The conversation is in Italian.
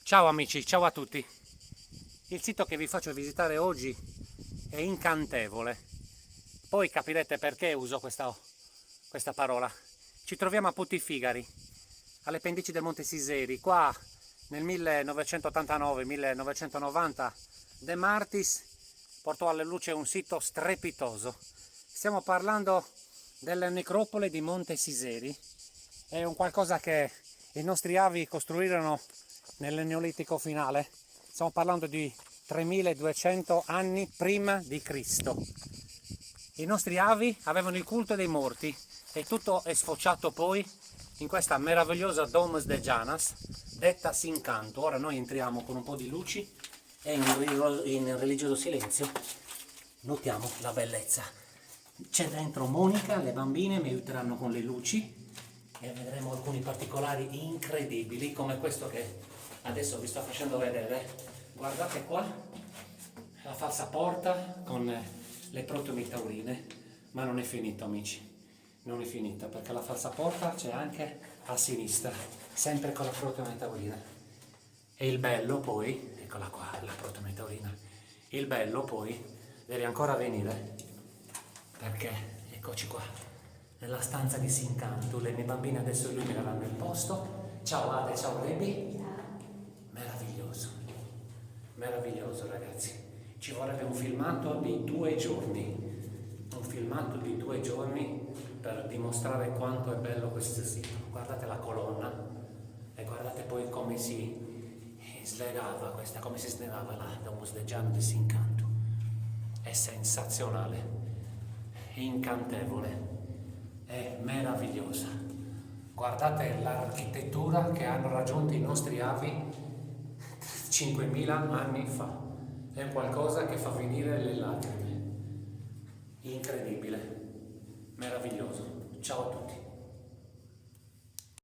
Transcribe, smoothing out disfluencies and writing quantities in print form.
Ciao amici, ciao a tutti. Il sito che vi faccio visitare oggi è incantevole. Poi capirete perché uso questa parola. Ci troviamo a Puttifigari, alle pendici del Monte Siseri. Qua nel 1989-1990 De Martis portò alla luce un sito strepitoso. Stiamo parlando della necropole di Monte Siseri. È un qualcosa che i nostri avi costruirono nel Neolitico finale. Stiamo parlando di 3200 anni prima di Cristo. I nostri avi avevano il culto dei morti e tutto è sfociato poi in questa meravigliosa Domus de Janas, detta Sincanto. Ora noi entriamo con un po' di luci e in religioso silenzio notiamo la bellezza. C'è dentro Monica, le bambine mi aiuteranno con le luci e vedremo alcuni particolari incredibili come questo che adesso vi sto facendo vedere. Guardate qua la falsa porta con le protumi taurine, ma non è finito amici, non è finita, perché la falsa porta c'è anche a sinistra, sempre con la protumi taurina. E il bello poi, eccola qua la protumi taurina, il bello poi deve ancora venire, perché eccoci qua nella stanza di Sincanto. Le mie bambine adesso illumineranno il posto. Ciao Ade, ciao Rebi. Meraviglioso, meraviglioso ragazzi. Ci vorrebbe un filmato di 2 giorni, un filmato di 2 giorni per dimostrare quanto è bello questo sito. Guardate la colonna e guardate poi come si slegava questa, come si snellava la Domus de Gian di Sincanto. È sensazionale, è incantevole, è meravigliosa. Guardate l'architettura che hanno raggiunto i nostri avi 5.000 anni fa. È qualcosa che fa venire le lacrime. Incredibile, meraviglioso. Ciao a tutti.